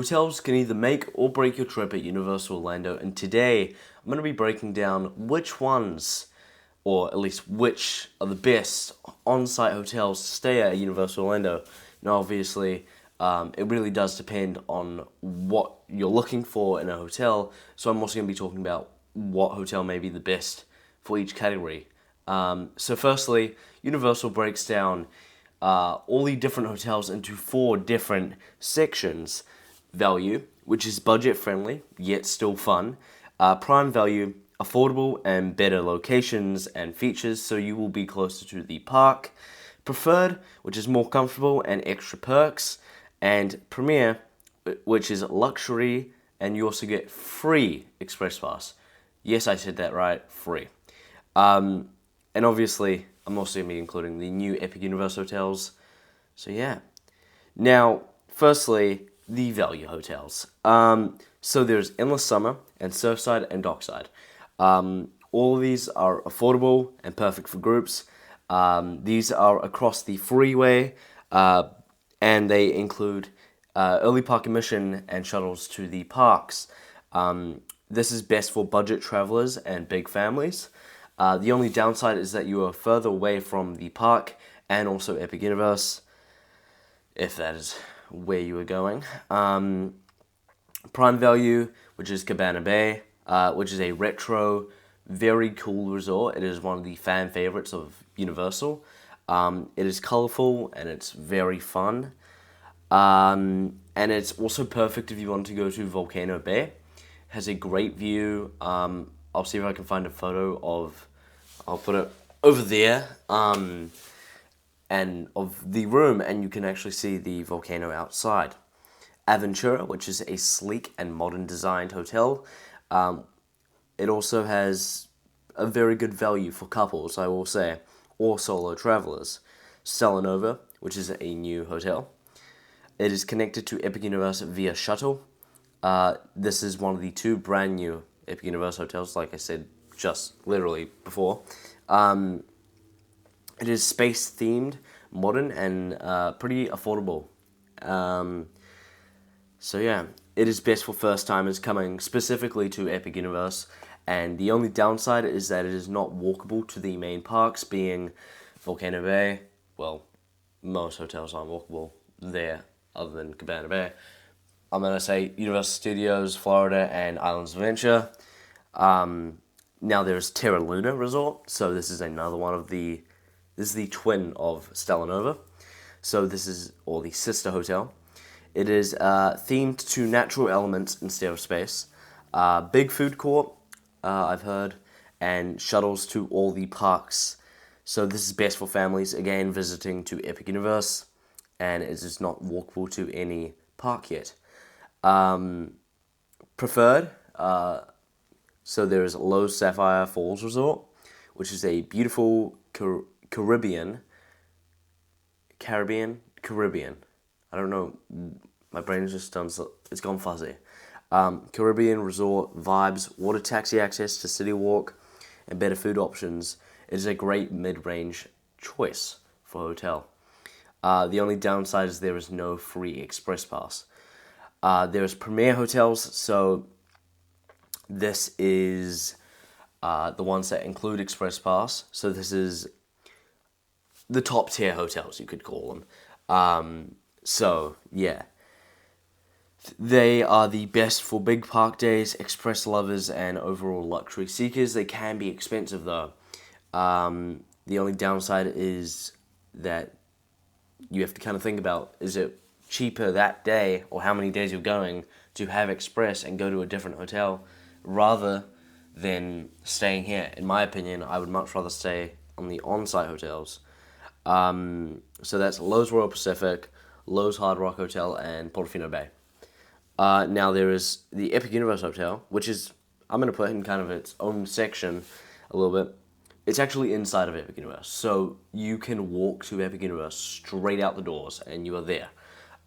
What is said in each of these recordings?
Hotels can either make or break your trip at Universal Orlando, and today I'm going to be breaking down which ones, or at least which are the best on-site hotels to stay at Universal Orlando. Now, obviously, it really does depend on what you're looking for in a hotel, so I'm also going to be talking about what hotel may be the best for each category. So firstly, Universal breaks down all the different hotels into 4 different sections. Value, which is budget friendly, yet still fun. Prime value, affordable and better locations and features, so you will be closer to the park. Preferred, which is more comfortable and extra perks. And Premier, which is luxury, and you also get free Express Pass. Yes, I said that right, free. And obviously, I'm also going to be including the new Epic Universe hotels. So yeah. Now, firstly, the value hotels. So there's Endless Summer and Surfside and Dockside. All of these are affordable and perfect for groups. These are across the freeway, and they include early park admission and shuttles to the parks. This is best for budget travelers and big families. The only downside is that you are further away from the park and also Epic Universe, if that is where you were going. Prime value, which is Cabana Bay, which is a retro, very cool resort. It is one of the fan favorites of Universal. It is colorful and it's very fun. And it's also perfect if you want to go to Volcano Bay. It has a great view. I'll see if I can find a photo of, I'll put it over there. And of the room, and you can actually see the volcano outside. Aventura, which is a sleek and modern designed hotel. It also has a very good value for couples, I will say, or solo travelers. Nova, which is a new hotel. It is connected to Epic Universe via shuttle. This is one of the 2 brand new Epic Universe hotels, like I said just literally before. It is space-themed, modern, and pretty affordable. So yeah, it is best for first-timers coming specifically to Epic Universe, and the only downside is that it is not walkable to the main parks, being Volcano Bay. Well, most hotels aren't walkable there, other than Cabana Bay. I'm going to say Universal Studios, Florida, and Islands of Adventure. Now there's Terra Luna Resort, so this is another one of the... This is the twin of Nova. So this is, or the sister hotel. It is themed to natural elements instead of space. Big food court, I've heard, and shuttles to all the parks. So this is best for families, again, visiting to Epic Universe, and it is not walkable to any park yet. Preferred, so there is Low Sapphire Falls Resort, which is a beautiful Caribbean. I don't know. My brain is just done. It's gone fuzzy. Caribbean resort vibes, water taxi access to City Walk, and better food options. It is a great mid-range choice for a hotel. The only downside is there is no free Express Pass. There's Premier Hotels, so this is the ones that include Express Pass. So this is the top tier hotels, you could call them. So, yeah. They are the best for big park days, express lovers, and overall luxury seekers. They can be expensive, though. The only downside is that you have to kind of think about, is it cheaper that day, or how many days you're going, to have express and go to a different hotel, rather than staying here. In my opinion, I would much rather stay on the on-site hotels. So that's Lowe's Royal Pacific, Lowe's Hard Rock Hotel, and Portofino Bay. Now there is the Epic Universe Hotel, which is, I'm going to put in kind of its own section a little bit. It's actually inside of Epic Universe, so you can walk to Epic Universe straight out the doors, and you are there.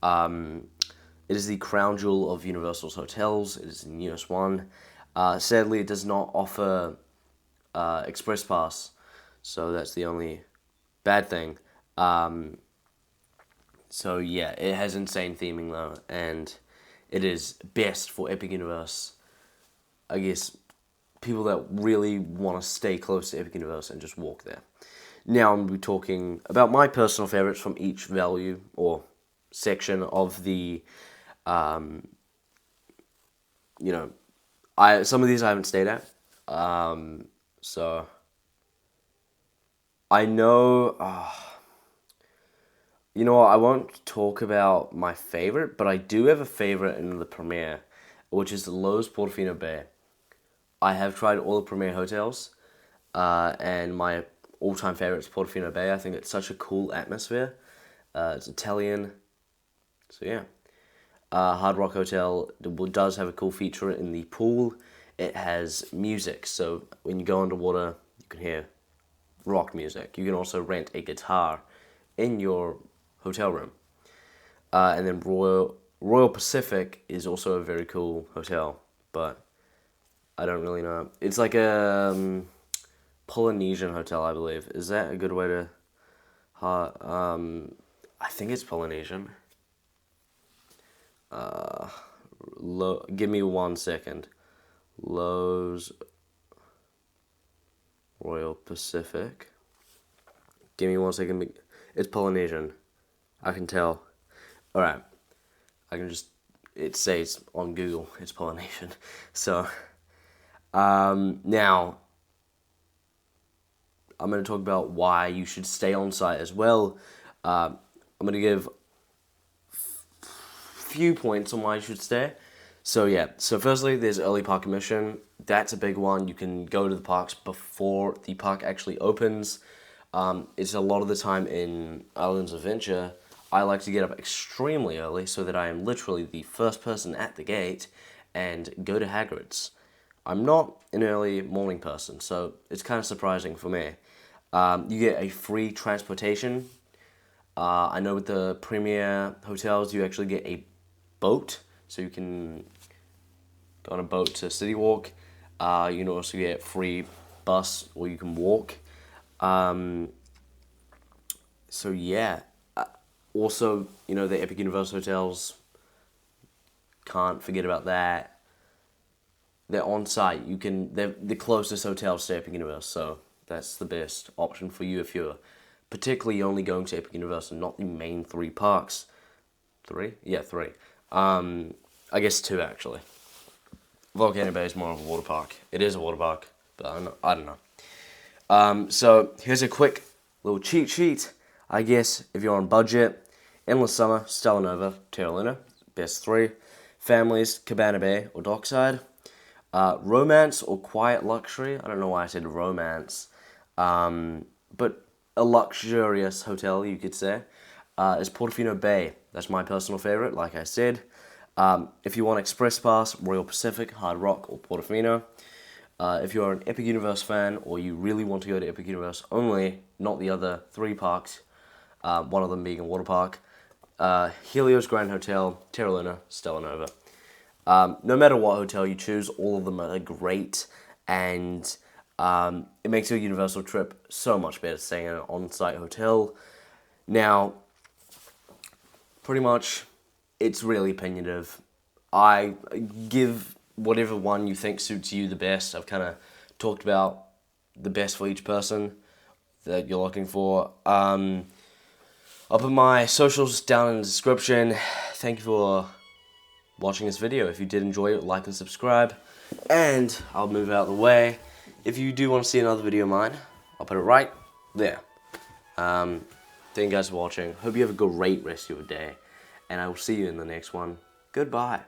It is the crown jewel of Universal's hotels. It is the newest one. Sadly, it does not offer Express Pass, so that's the only bad thing. So yeah, it has insane theming though, and it is best for Epic Universe, I guess, people that really want to stay close to Epic Universe and just walk there. Now I'm going to be talking about my personal favorites from each value or section of the, some of these I haven't stayed at, so I know, you know what, I won't talk about my favorite, but I do have a favorite in the Premier, which is the Lowe's Portofino Bay. I have tried all the Premier hotels, and my all-time favorite is Portofino Bay. I think it's such a cool atmosphere. It's Italian, so yeah. Hard Rock Hotel does have a cool feature in the pool. It has music, so when you go underwater, you can hear rock music. You can also rent a guitar in your hotel room. And then Royal Pacific is also a very cool hotel, but I don't really know. It's like a Polynesian hotel, I believe. Is that a good way to... I think it's Polynesian. Give me 1 second. Lowe's Royal Pacific. Give me 1 second. It's Polynesian. I can tell. Alright. I can just... It says on Google it's Polynesian. So, now, I'm going to talk about why you should stay on site as well. I'm going to give few points on why you should stay. So yeah, so firstly, there's early park admission. That's a big one. You can go to the parks before the park actually opens. It's a lot of the time in Islands Adventure, I like to get up extremely early so that I am literally the first person at the gate and go to Hagrid's. I'm not an early morning person, so it's kind of surprising for me. You get a free transportation. I know with the Premier hotels, you actually get a boat, so you can go on a boat to City Walk. You can also get free bus, or you can walk. So yeah. Also, the Epic Universe hotels, can't forget about that. They're on site. They're the closest hotels to Epic Universe, so that's the best option for you if you're particularly only going to Epic Universe and not the main 3 parks. 3? Yeah, 3. I guess 2 actually. Volcano Bay is more of a water park. It is a water park, but I don't know. So here's a quick little cheat sheet. I guess if you're on budget, Endless Summer, Stella Nova, Terra Luna, best 3. Families, Cabana Bay or Dockside. Romance or Quiet Luxury. I don't know why I said romance. But a luxurious hotel, you could say, is Portofino Bay. That's my personal favorite, like I said. If you want Express Pass, Royal Pacific, Hard Rock, or Portofino. If you're an Epic Universe fan, or you really want to go to Epic Universe only, not the other 3 parks, one of them being a water park, Helios Grand Hotel, Terra Luna, Stella Nova. No matter what hotel you choose, all of them are great, and it makes your Universal trip so much better staying in an on-site hotel. Now, pretty much, it's really opinionative. I give whatever one you think suits you the best. I've kind of talked about the best for each person that you're looking for. I'll put my socials down in the description. Thank you for watching this video. If you did enjoy it, like and subscribe. And I'll move out of the way. If you do want to see another video of mine, I'll put it right there. Thank you guys for watching. Hope you have a great rest of your day. And I will see you in the next one. Goodbye.